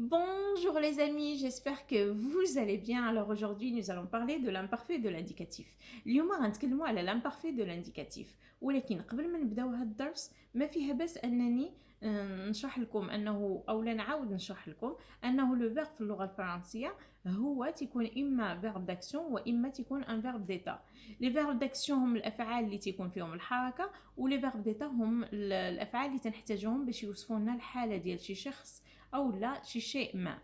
Bonjour les amis, j'espère que vous allez bien. Alors aujourd'hui, nous allons parler de l'imparfait de l'indicatif. اليوم غنتكلموا على l'imparfait de l'indicatif. ولكن قبل ما نبداو هذا الدرس ما فيها بس انني نشرح لكم انه او لا نعاود نشرح لكم انه لو فيرب في اللغه الفرنسيه هو تكون اما فيرب داكسيون واما تكون ان فيرب ديتا. لي فيرب داكسيون هم الافعال اللي تكون فيهم الحركه، ولي فيرب ديتا هم الافعال اللي تنحتاجهم باش يوصفوا لنا الحاله ديال شي شخص او لا شي شيء ما.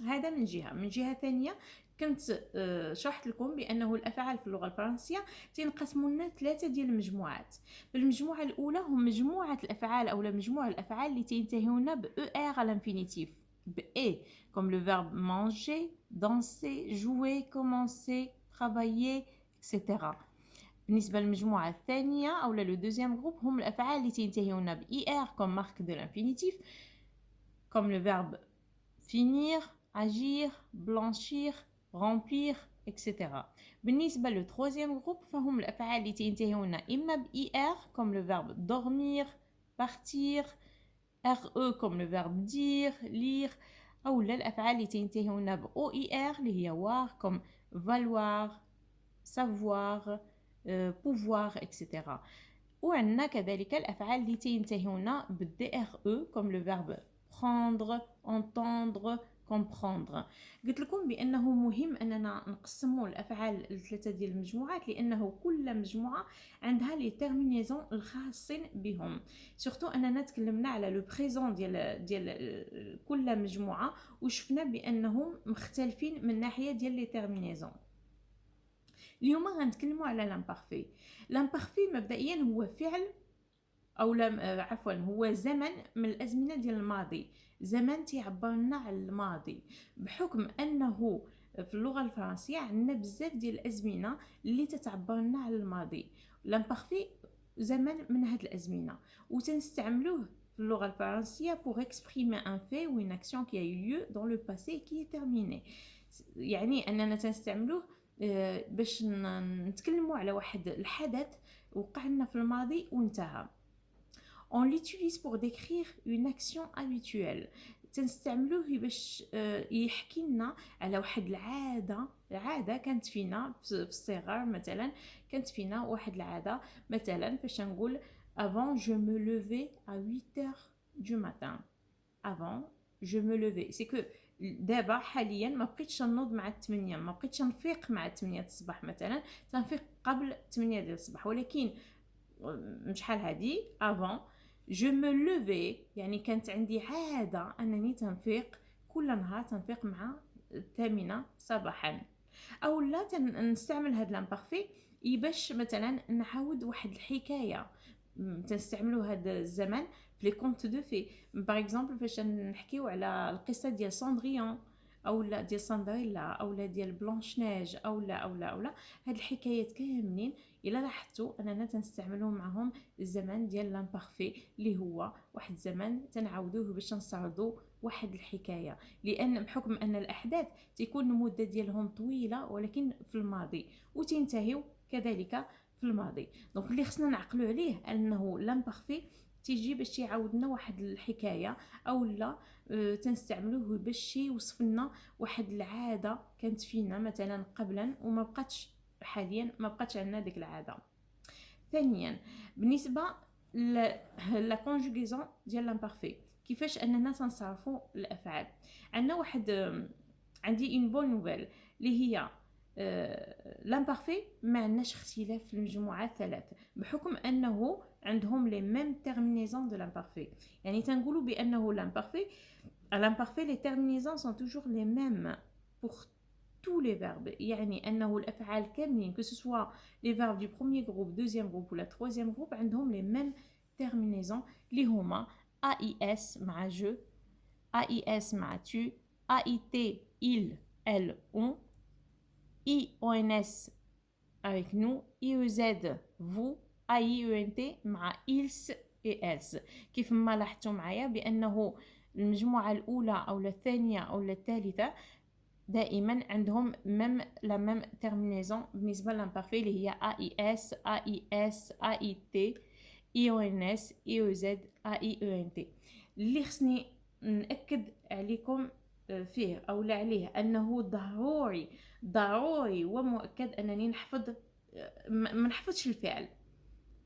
هذا من جهه ثانيه كنت شرحت لكم بانه الافعال في اللغه الفرنسيه تنقسموا لنا ثلاثه ديال المجموعات. المجموعه الاولى هم مجموعه الافعال او مجموعه الافعال اللي تنتهيون ب ار على الانفينيتيف، ب اي comme le verbe manger, danser, jouer, commencer, travailler, etc. بالنسبة للمجموعة الثانية أو لو دوزيام جروب هم الأفعال اللي تنتهيون ب er comme marque de l'infinitif comme le verbe finir, agir, blanchir, remplir, etc. بالنسبة للتروزيام جروب فهم الأفعال اللي تنتهيون إما ب er comme le verbe dormir, partir, re comme le verbe dire, lire، أو الأفعال اللي تنتهيون ب oir اللي هي voir comme valoir, savoir, pouvoir، etc. وعندنا كذلك الأفعال اللي تنتهيون بالدي ار او comme le verbe prendre, entendre, comprendre. قلت لكم بانه مهم اننا نقسموا الافعال لثلاثه ديال المجموعات لانه كل مجموعه عندها لي تيرمينيزون الخاصين بهم. سورتو اننا تكلمنا على لو بريزون ديال كل مجموعه وشفنا بانهم مختلفين من ناحيه ديال لي تيرمينيزون. اليوم غنتكلموا على لامبارفي. لامبارفي مبدئيا هو فعل او عفوا هو زمن من الازمنه ديال الماضي، زمن تيعبر لنا على الماضي بحكم انه في اللغه الفرنسيه عندنا بزاف ديال الازمنه اللي تتعبر لنا على الماضي. لامبارفي زمن من هاد الازمنه وتنستعملوه في اللغه الفرنسيه pour exprimer un fait ou une action qui a eu lieu dans le passé et qui est terminé. يعني اننا تنستعملوه باش نتكلموا على واحد الحدث وقع لنا في الماضي وانتهى. On l'utilise pour décrire une action habituelle. تنستعملوه باش يحكي لنا على واحد العاده كانت فينا في الصغر. مثلا كانت فينا واحد العاده، مثلا فاش نقول avant je me levais à 8h du matin. avant je me levais c'est que دابا حاليا ما بقيتش نوض مع 8، ما بقيتش نفيق مع 8 الصباح، مثلا تنفيق قبل 8 ديال الصباح. ولكن شحال هادي avant je me levais يعني كانت عندي عادة أنني تنفيق كل نهار، تنفيق مع 8 صباحا. أو لا نستعمل هاد لامبارفي باش مثلا نعاود واحد الحكاية. تنستعملوا هذا الزمن في لي كونت دو في. باغ اكزومبل فاش نحكيو على القصه ديال ساندريون او لا ديال ساندريلا او لا ديال بلانش نيج او لا هاد الحكايات كاملين الا لاحظتوا اننا تنستعملوا معهم الزمن ديال لامبارفي اللي هو واحد الزمن تنعاودوه باش نستعرضوا واحد الحكايه، لان بحكم ان الاحداث تكون المده ديالهم طويله ولكن في الماضي وتنتهيو كذلك في الماضي. دونك اللي خصنا نعقلوا عليه انه لامبارفي تيجي باش يعاود لنا واحد الحكايه او لا تنستعملوه باش يوصف لنا واحد العاده كانت فينا مثلا قبلا وما بقاتش حاليا، ما بقاتش عندنا ديك العاده. ثانيا بالنسبه لا كونجوغيزون ديال لامبارفي، كيفاش اننا تنصرفوا الافعال. عندنا واحد عندي اون بون نوفيل اللي هي لامبارفي ما عندناش اختلاف في المجموعات ثلاثه بحكم انه عندهم لي ميم تيرمينيزون دو لامبارفي. يعني تنقولوا بانه l'imparfait les terminaisons sont toujours les mêmes pour tous les verbes. يعني انه الافعال كاملين que ce soit les verbes du premier groupe, deuxième groupe ou la troisième groupe عندهم les mêmes terminaisons اللي هما AIS مع je, AIS مع tu, AIT il, elle, on, IONS avec nous, IEZ vous, AIENT مع ils et elles. كيف ما لاحظتوا معايا بأنه المجموعة الأولى أو الثانية أو الثالثة دائما عندهم لا ميم تيرمينيزون بالنسبة للامبارفي اللي هي AIS, AIS, AIT, IONS, IEZ, AIENT. اللي خصني نأكد عليكم فيه أو لا عليه أنه ضروري ومؤكد أنني نحفظ ما نحفظش الفعل.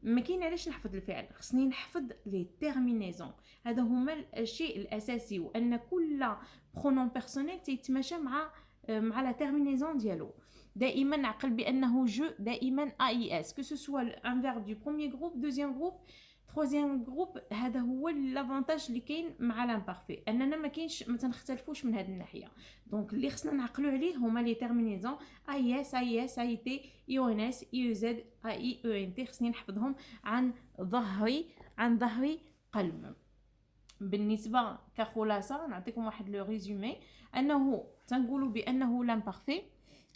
ما كاين علاش نحفظ الفعل، خصني نحفظ لي تيرمينيزون. هذا هما الشيء الاساسي، وان كل برونون بيرسونيل تيتماشى مع لا تيرمينيزون ديالو. دائما نعقل بانه جو دائما اي اس، كو سو سوا ان فيرب دو بروميير جروب، دوزيام جروب، تروزيام جروب. هذا هو لافونتاج اللي كاين مع لامبارفي، اننا ما كاينش ما تنختلفوش من هذه الناحيه. دونك اللي خصنا نعقلوا عليه هما لي تيرمينيزون اي اس، اي اس، اي تي، اي او ان اس، اي او زد، اي او ان تي. خصني نحفظهم عن ظهري قلب. بالنسبه كخلاصه نعطيكم واحد لو ريزومي، انه تنقولوا بانه لامبارفي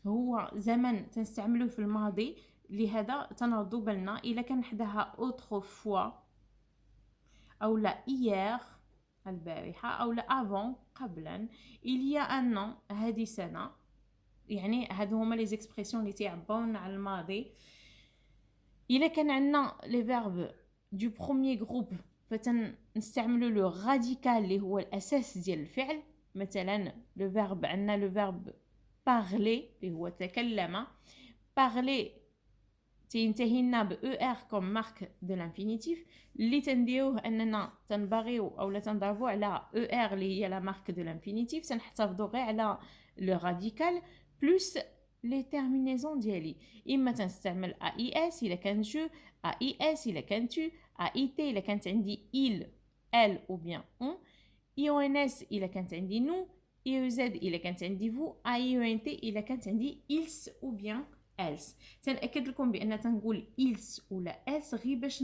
هو زمن تنستعملوه في الماضي، لهذا تنردوا بالنا الا كان حداها اوتر فوا او لا ايير البارحه او لا افون قبلا، il y a un an هذه سنه. يعني هادو هما لي زيكسبرسيون اللي تيعبرون على الماضي. الا كان عندنا لي فيرب دو بروميير جروب فتنستعملوا لو راديكال اللي هو الاساس ديال الفعل. مثلا لو فيرب عندنا لو فيرب بارلي اللي هو تكلم. بارلي تينتهي لنا ب او ار كوم مارك دو لانفينيتيف، اللي تنديروه اننا تنبغيو اولا تنضربوا على او ار اللي هي لا مارك دو لانفينيتيف، تنحتفظوا غير على لو راديكال بلس لي تيرمينيزون ديالي. اما تنستعمل اي اس الا كان جو، اي اس الا كان تو، اي تي الا كانت عندي il elle ou bien on، اي او ان اس الا كانت عندي نو، اي او زد الا كانت عندي فو، اي او ان تي الا كانت عندي ils ou bien else. تنأكد لكم بان تنقول ils ولا else غير باش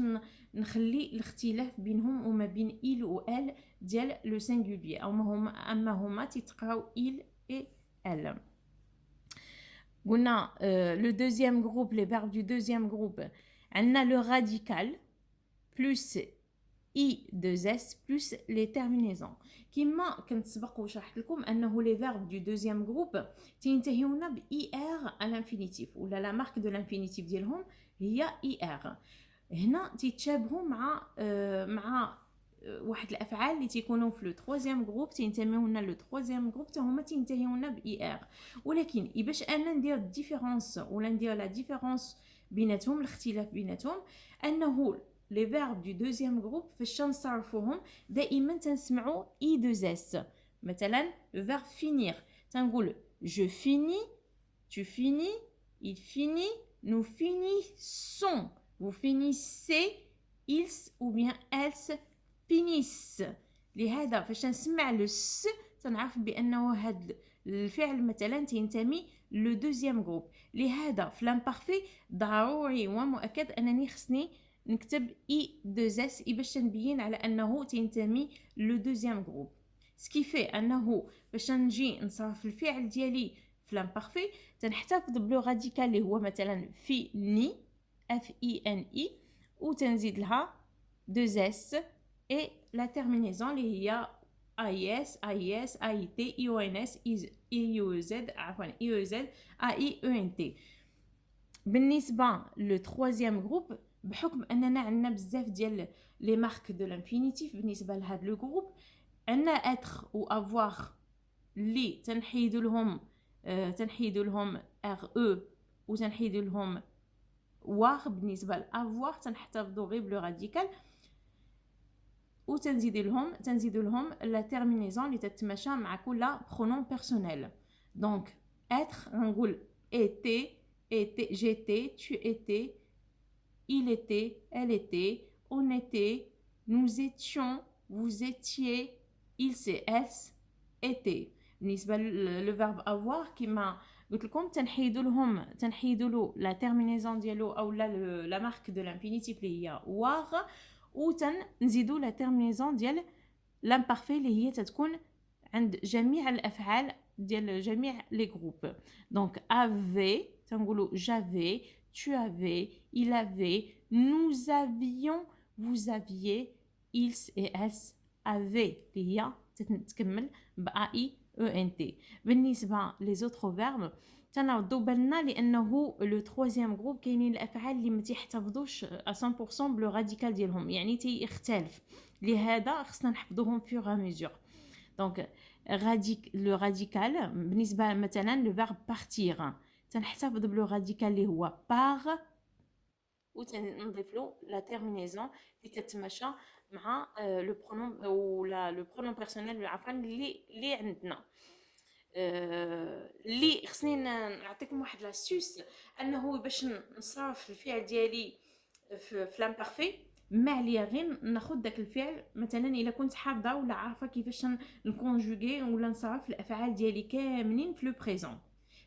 نخلي الاختلاف بينهم وما بين il و elle ديال لو سينغولير، اما هما تيتقراو il et elle. قلنا لو دوزيام جروب، لي فيرب دو دوزيام جروب عندنا لو راديكال بلس اي دوز اس بلس لي تيرمينيزون. كما كنت سبق وشرحت لكم انه لي فيرب دو دوزيام جروب تينتهيونا ب اي ار على الانفينيتيف، ولا لا مارك دو الانفينيتيف ديالهم هي اي ار. هنا تيتشابهوا مع واحد الافعال اللي تيكونوا في لو تروزيام جروب تينتميونا لو تروزيام جروب حتى هما تينتهيونا باي ار. ولكن باش انا ندير الديفيرونس ولا ندير لا ديفيرونس بيناتهم، الاختلاف بيناتهم، انه لي فيرب دو دوزيام جروب فاش نصرفوهم دائما تنسمعوا اي دوز اس. مثلا لو فيرب فينير تنقول جو فيني، tu finis, il finit, nous finissons, vous finissez, ils ou bien elles finissent. لهذا فاش نسمع لو س تنعرف بانه هذا الفعل مثلا تنتمي لو دوزيام جروب. لهذا في لامبارفي ضروري ومؤكد انني خصني نكتب اي دوز اس باش نبين على انه تنتمي لو دوزيام جروب. سكيفي انه باش نجي نصرف الفعل ديالي في لامبارفي تنحتفظ بلو راديكال اللي هو مثلا فيني اف اي ان اي، وتنزيد لها دوز اس اي لا تيرمينيزون اللي هي اي اس، اي اس، اي تي، اي او ان اس، اي يو زد، عفوا اي او زد، اي او ان تي. بالنسبه لو تروزيام جروب بحكم اننا عندنا بزاف ديال لي مارك دو لانفينيتيف بالنسبه لهاد لو جروب، عندنا اتر و افوار اللي تنحيدوا لهم ار او وتنحيدوا لهم وار. بالنسبه لافوار تنحتفظوا غير بلو راديكال وتنزيدوا لهم لا تيرمينيزون اللي تتماشى مع كل برونون بيرسونيل. دونك اتر نقول était, j'étais, tu étais, il était, elle était, on était, nous étions, vous étiez, ils et elles étaient. بالنسبه للفيرب avoir كما قلت لكم تنحيدوا له لا تيرمينيزون ديالو او لا مارك دو لانفينيتيف اللي هي واغ، وتنزيدوا لا تيرمينيزون ديال لامبارفي اللي هي تتكون عند جميع الافعال ديال جميع لي جروب. دونك افي تنقولوا j'avais, tu avais, il avait, nous avions, vous aviez, ils et elles avaient اللي هي تتكمل ب اي او ان تي. بالنسبه لي زوتر فيرب تنردوا بالنا لانه لو تروزيام جروب كاينين الافعال اللي ما تيحتفظوش 100% بلو راديكال ديالهم، يعني تيختلف. لهذا خصنا نحفظوهم فيغ ا ميزور. دونك لو راديكال بالنسبه مثلا لو فيرب بارتير تنحتفظ بلو راديكال اللي هو باغ وتنضيف له لا تيرمينيزون اللي تتماشى مع لو برونوم ولا لو برونوم بيرسونيل عفوا اللي عندنا. اللي خصني نعطيكم واحد لاسوس انه باش نصرف الفعل ديالي في لامبارفي ما عليا غير ناخذ داك الفعل مثلا الا كنت حافظه ولا عارفه كيفاش نكونجوغي ولا نصرف الافعال ديالي كاملين في لو بريزون،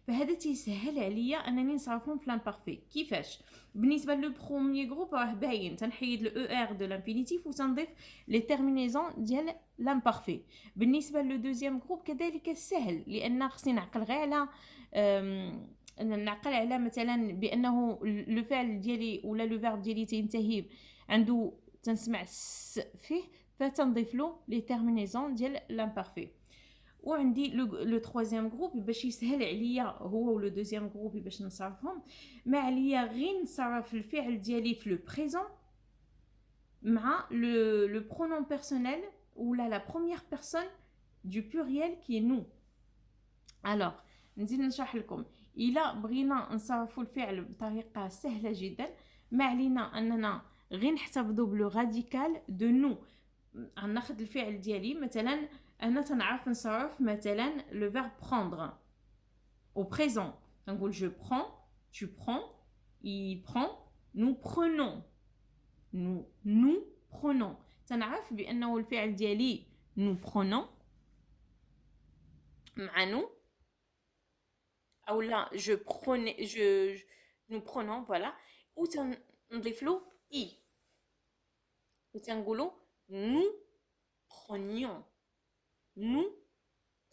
فهذا تيسهل عليا انني نصرفهم في لامبارفي. كيفاش؟ بالنسبه لو بروميير جروب راه باين تنحيد لو ار دو لانفينيتيف وتنضيف لي تيرمينيزون ديال لامبارفي. بالنسبه لو دوزيام جروب كذلك سهل، لان خصني نعقل غير على نعقل على مثلا بانه لو فعل ديالي ولا لو فيرب ديالي تنتهي عنده تنسمع فيه فتنضيف له لي تيرمينيزون ديال لامبارفي. وعندي لو ترويزيام جروب باش يسهل عليا هو ولو دوزيام جروب باش نصرفهم ما عليا غير نصرف الفعل ديالي في لو بريزون مع لو برونوم بيرسونيل ولا لا بروميير بيرسون دو بلوريال كي نو. الوغ نزيد نشرح لكم. الا بغينا نصرفوا الفعل بطريقه سهله جدا ما علينا اننا غير نحتفظوا بلو راديكال دو نو. غناخذ الفعل ديالي مثلا انا تنعرف نصرف مثلا لو فيرب prendre au présent نقول je prends, tu prends, il prend, nous prenons, nous prenons. تنعرف بانه الفعل ديالي nous prenons مع nous او لا je prenais nous prenons voilà وتنضيف له i وتنقولوا nous prenions nous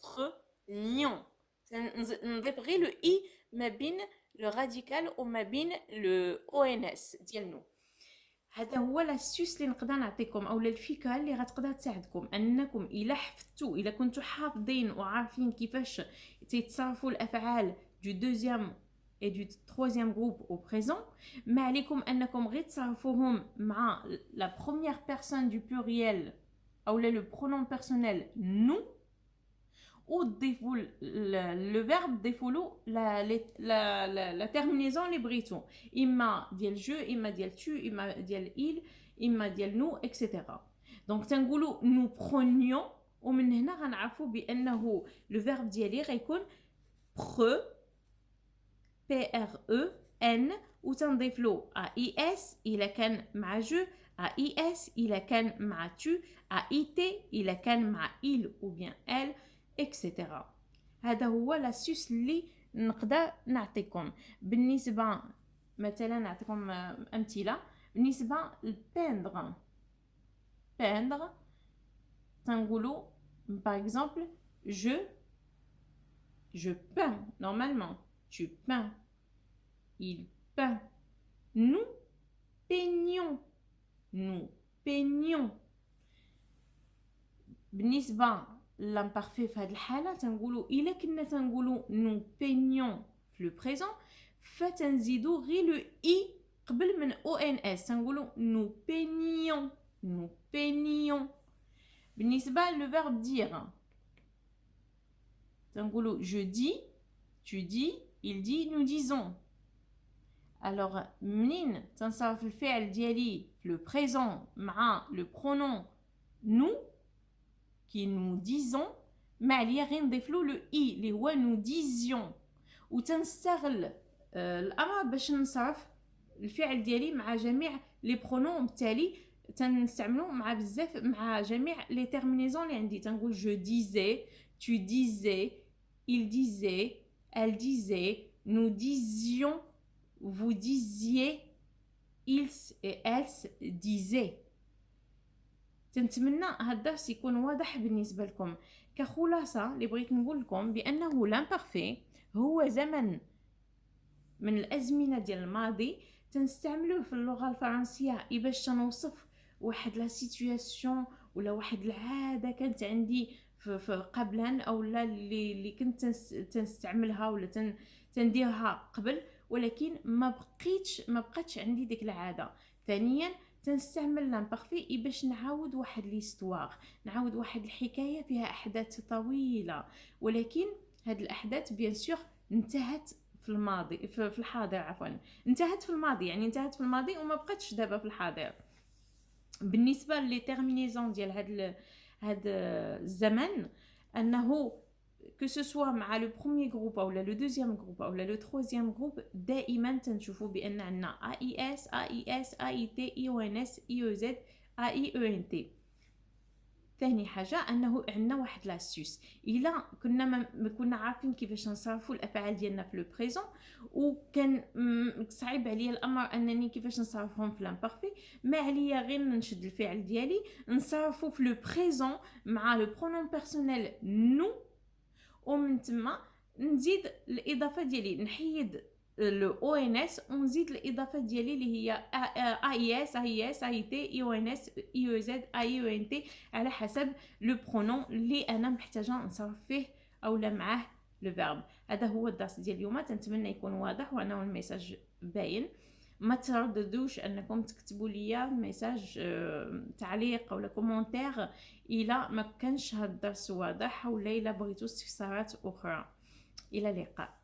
prenions. نضيف غير لو اي ما بين لو راديكال وما بين لو او ان اس ديال نو. هذا هو لاسوس اللي نقدر نعطيكم او الفكره اللي غتقدر تساعدكم انكم الا حفظتوا الا كنتوا حافظين وعارفين كيفاش تيتصرفوا الافعال دو دوزيام et du troisième groupe au présent ما عليكم انكم غير تصرفوهم مع la première personne du pluriel او le pronom personnel nous وتضيفوا لو فيرب تضيفوا له لا تيرمينيزون اللي بغيتو اما ديال جو اما ديال تو اما ديال il اما ديال نو اكسيتيرا. دونك تنقولوا نو برونيون ومن هنا غنعرفوا بانه لو فيرب ديالي غيكون برو بي ار او ان وتنضيف له ا اي اس الا كان مع جو ا اي اس الا كان مع تو ا اي تي الا كان مع il ou bien elle اكسيتيرا. هذا هو لاسوس اللي نقدر نعطيكم. بالنسبه مثلا نعطيكم امثله بالنسبه لبيندغ تنقولوا par exemple je peins normalement tu peins il peint nous peignons بالنسبه l'imparfait في هذه الحاله تنقولوا الا كنا تنقولوا nous peignons في لو بريزون فتنزيدوا غير لو اي قبل من او ان اس تنقولوا nous peignions. بالنسبه لو فيرب dire تنقولوا je dis, tu dis, il dit, nous disons. alors منين تنصرف الفعل ديالي في لو بريزون مع لو برونون nous qui nous disons ما عليا غير نضيف له لو اي اللي هو nous disions وتنستغل الامر باش نصرف الفعل ديالي مع جميع لي برونون وبالتالي تنستعملو مع بزاف مع جميع لي تيرمينيزون اللي عندي تنقول je disais, tu disais, il disait, elle disait, nous disions, vous disiez, ils et elles disaient. تنتمنى هذا الدرس يكون واضح بالنسبه لكم. كخلاصه اللي بغيت نقول لكم بانه لامبارفي هو زمن من الازمنه ديال الماضي تنستعملوه في اللغه الفرنسيه باش تنوصف واحد لا سيتوياسيون ولا واحد العاده كانت عندي في قبلا او لا اللي كنت تنستعملها ولا تنديرها قبل ولكن ما بقاتش عندي ديك العاده. ثانيا تنستعمل لامبارفي باش نعاود واحد ليستواغ، نعاود واحد الحكايه فيها احداث طويله، ولكن هاد الاحداث بيان سور انتهت في الماضي، في الحاضر عفوا، انتهت في الماضي، يعني انتهت في الماضي وما بقتش دابا في الحاضر. بالنسبه لي تيرمينيزون ديال هاد الزمن، انه que ce soit مع لو بروميير جروب او لو دوزيام جروب او لو تروزيام جروب، دائما تنشوفوا بان عندنا اي اس اي اس اي تي اي او ان اس اي او زد اي او ان تي. ثاني حاجه انه عندنا واحد لاسيوس، الا كنا ما كنا عارفين كيفاش نصرفوا الافعال ديالنا في لو بريزون، وكان صعيب عليا الامر انني كيفاش نصرفهم في لامبارفي، ما عليا غير نشد الفعل ديالي نصرفو في لو بريزون مع لو برونون بيرسونيل نو، ومن تما نزيد الاضافه ديالي، نحيد لو او ان اس ونزيد الاضافه ديالي اللي هي اي اس اي اس اي تي اي او ان اس اي او زد اي او ان تي، على حسب لو برونون اللي انا محتاجه نصرف فيه اولا معاه لو فيرب. هذا هو الدرس ديال اليوم، تنتمنى يكون واضح وانه الميساج باين. ما ترددوش انكم تكتبوا لي ميساج تعليق ولا كومونتير الى ما كانش هذا الدرس واضح، ولا الى بغيتوا استفسارات اخرى. الى اللقاء.